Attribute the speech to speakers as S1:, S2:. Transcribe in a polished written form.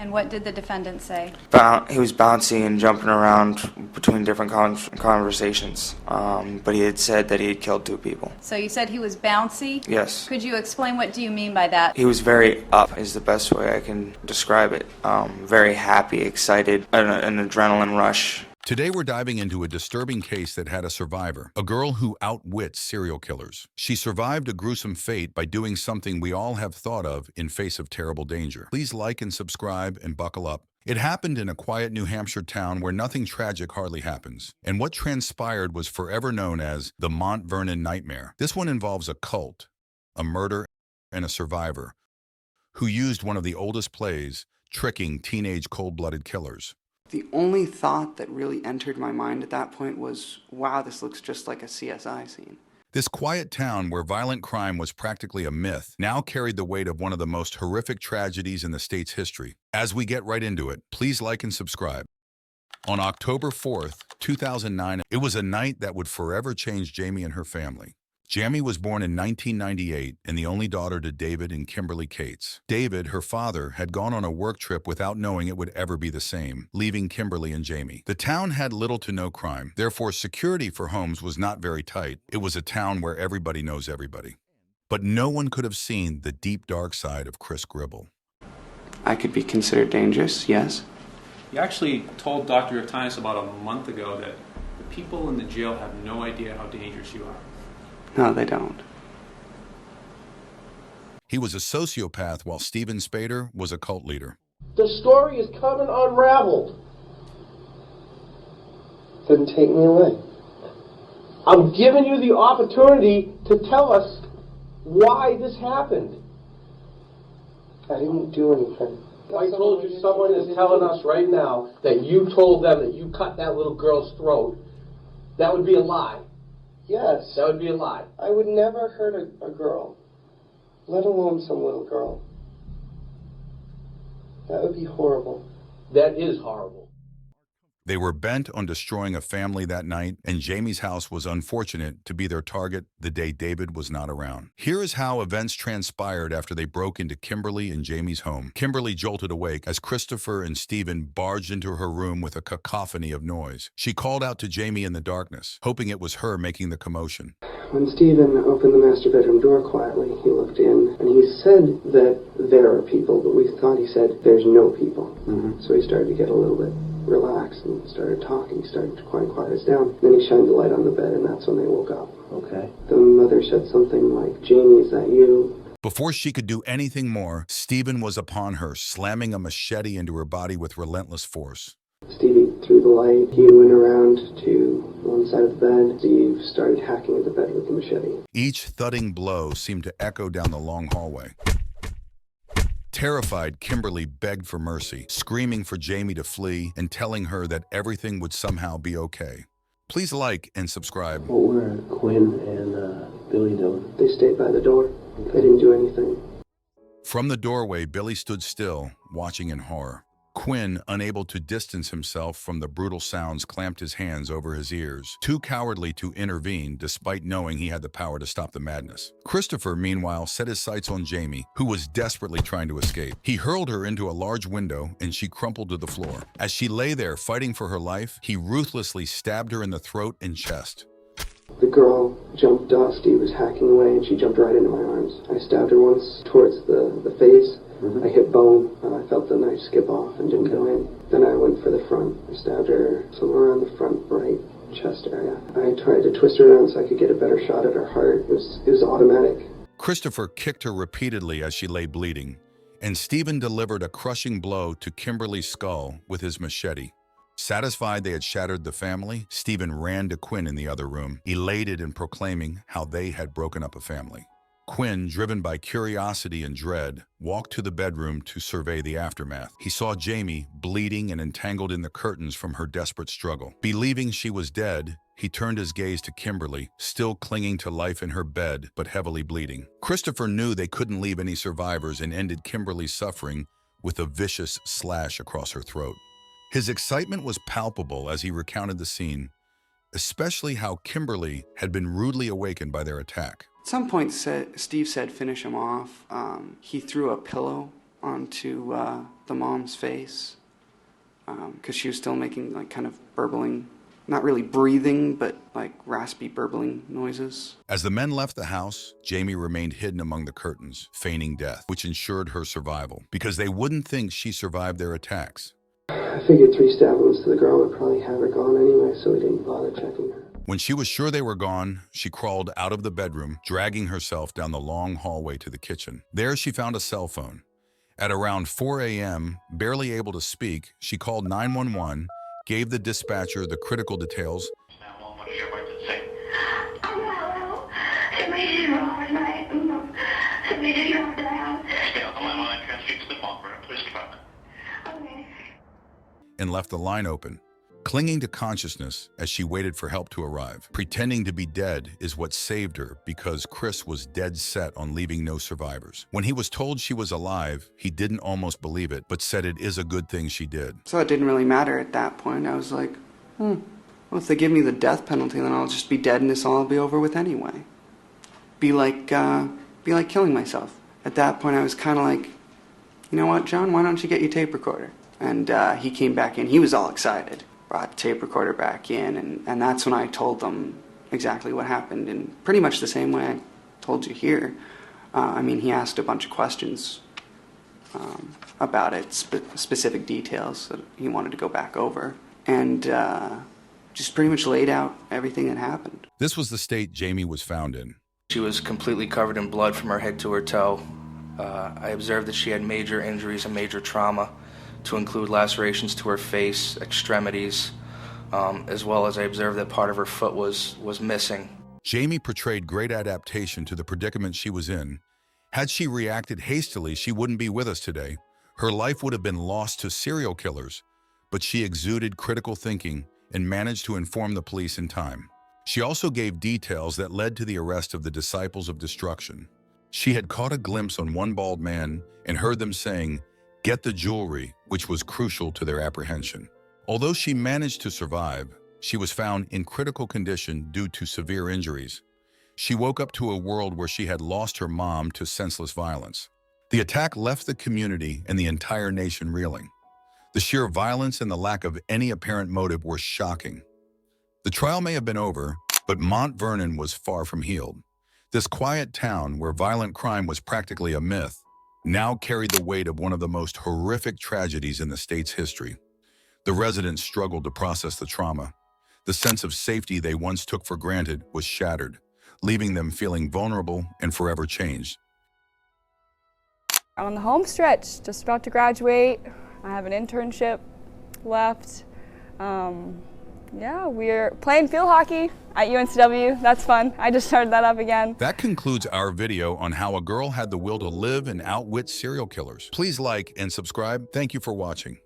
S1: And what did the defendant say?
S2: He was bouncing and jumping around between different conversations, but he had said that he had killed 2 people.
S1: So you said he was bouncy?
S2: Yes.
S1: Could you explain what do you mean by that?
S2: He was very up is the best way I can describe it. Very happy, excited, an adrenaline rush.
S3: Today we're diving into a disturbing case that had a survivor, a girl who outwits serial killers. She survived a gruesome fate by doing something we all have thought of in face of terrible danger. Please like and subscribe and buckle up. It happened in a quiet New Hampshire town where nothing tragic hardly happens. And what transpired was forever known as the Mont Vernon nightmare. This one involves a cult, a murder, and a survivor who used one of the oldest plays, tricking teenage cold-blooded killers.
S4: The only thought that really entered my mind at that point was, wow, this looks just like a CSI scene.
S3: This quiet town where violent crime was practically a myth now carried the weight of one of the most horrific tragedies in the state's history. As we get right into it, please like and subscribe. On October 4th, 2009, it was a night that would forever change Jamie and her family. Jamie was born in 1998 and the only daughter to David and Kimberly Cates. David, her father, had gone on a work trip without knowing it would ever be the same, leaving Kimberly and Jamie. The town had little to no crime, therefore security for homes was not very tight. It was a town where everybody knows everybody. But no one could have seen the deep dark side of Chris Gribble.
S4: I could be considered dangerous, yes.
S5: You actually told Dr. Urtinus about a month ago that the people in the jail have no idea how dangerous you are.
S4: No, they don't.
S3: He was a sociopath while Steven Spader was a cult leader.
S6: The story is coming unraveled. Then take me away. I'm giving you the opportunity to tell us why this happened. I didn't do anything. I told you someone is telling us right now that you told them that you cut that little girl's throat. That would be a lie. Yes. That would be a lie. I would never hurt a girl, let alone some little girl. That would be horrible. That is horrible.
S3: They were bent on destroying a family that night, and Jamie's house was unfortunate to be their target the day David was not around. Here is how events transpired after they broke into Kimberly and Jamie's home. Kimberly jolted awake as Christopher and Steven barged into her room with a cacophony of noise. She called out to Jamie in the darkness, hoping it was her making the commotion.
S6: When Steven opened the master bedroom door quietly, he looked in, and he said that there are people, but we thought he said there's no people. So he started to get a little bit relaxed and started talking. He started to quiet us down. Then he shined the light on the bed, and that's when they woke up. Okay. The mother said something like, "Jamie, is that you?"
S3: Before she could do anything more, Steven was upon her, slamming a machete into her body with relentless force.
S6: Stevie threw the light. He went around to one side of the bed. Steve started hacking at the bed with the machete.
S3: Each thudding blow seemed to echo down the long hallway. Terrified, Kimberly begged for mercy, screaming for Jamie to flee and telling her that everything would somehow be okay. Please like and subscribe.
S6: What were Quinn and Billy doing? They stayed by the door. They didn't do anything.
S3: From the doorway, Billy stood still, watching in horror. Quinn, unable to distance himself from the brutal sounds, clamped his hands over his ears, too cowardly to intervene despite knowing he had the power to stop the madness. Christopher, meanwhile, set his sights on Jamie, who was desperately trying to escape. He hurled her into a large window, and she crumpled to the floor. As she lay there fighting for her life, he ruthlessly stabbed her in the throat and chest.
S6: The girl jumped off. Steve was hacking away, and she jumped right into my arms. I stabbed her once towards the face. I hit bone. I felt the knife skip off and didn't go in. Then I went for the front. I stabbed her somewhere around the front right chest area. I tried to twist her around so I could get a better shot at her heart. It was automatic.
S3: Christopher kicked her repeatedly as she lay bleeding, and Steven delivered a crushing blow to Kimberly's skull with his machete. Satisfied they had shattered the family, Steven ran to Quinn in the other room, elated in proclaiming how they had broken up a family. Quinn, driven by curiosity and dread, walked to the bedroom to survey the aftermath. He saw Jamie bleeding and entangled in the curtains from her desperate struggle. Believing she was dead, he turned his gaze to Kimberly, still clinging to life in her bed but heavily bleeding. Christopher knew they couldn't leave any survivors and ended Kimberly's suffering with a vicious slash across her throat. His excitement was palpable as he recounted the scene, especially how Kimberly had been rudely awakened by their attack.
S4: At some point, Steve said, finish him off. He threw a pillow onto the mom's face because she was still making like kind of burbling, not really breathing, but like raspy burbling noises.
S3: As the men left the house, Jamie remained hidden among the curtains, feigning death, which ensured her survival, because they wouldn't think she survived their attacks.
S6: I figured 3 stab wounds to the girl would probably have her gone anyway, so we didn't bother checking her.
S3: When she was sure they were gone, she crawled out of the bedroom, dragging herself down the long hallway to the kitchen. There she found a cell phone. At around 4 a.m., barely able to speak, she called 911, gave the dispatcher the critical details. And left the line open, clinging to consciousness as she waited for help to arrive. Pretending to be dead is what saved her because Chris was dead set on leaving no survivors. When he was told she was alive, he didn't almost believe it, but said it is a good thing she did.
S4: So it didn't really matter at that point. I was like, well, if they give me the death penalty, then I'll just be dead and this all will be over with anyway. Be like killing myself. At that point, I was kind of like, you know what, John, why don't you get your tape recorder? And he came back in. He was all excited. Brought the tape recorder back in, and that's when I told them exactly what happened in pretty much the same way I told you here. I mean, he asked a bunch of questions about it, specific details that he wanted to go back over, and just pretty much laid out everything that happened.
S3: This was the state Jamie was found in.
S2: She was completely covered in blood from her head to her toe. I observed that she had major injuries and major trauma, to include lacerations to her face, extremities, as well as I observed that part of her foot was missing.
S3: Jamie portrayed great adaptation to the predicament she was in. Had she reacted hastily, she wouldn't be with us today. Her life would have been lost to serial killers, but she exuded critical thinking and managed to inform the police in time. She also gave details that led to the arrest of the Disciples of Destruction. She had caught a glimpse on one bald man and heard them saying, "Get the jewelry," which was crucial to their apprehension. Although she managed to survive, she was found in critical condition due to severe injuries. She woke up to a world where she had lost her mom to senseless violence. The attack left the community and the entire nation reeling. The sheer violence and the lack of any apparent motive were shocking. The trial may have been over, but Mont Vernon was far from healed. This quiet town where violent crime was practically a myth now carried the weight of one of the most horrific tragedies in the state's history. The residents struggled to process the trauma. The sense of safety they once took for granted was shattered, leaving them feeling vulnerable and forever changed.
S7: I'm on the home stretch, just about to graduate. I have an internship left. Yeah, we're playing field hockey at UNCW. That's fun. I just started that up again.
S3: That concludes our video on how a girl had the will to live and outwit serial killers. Please like and subscribe. Thank you for watching.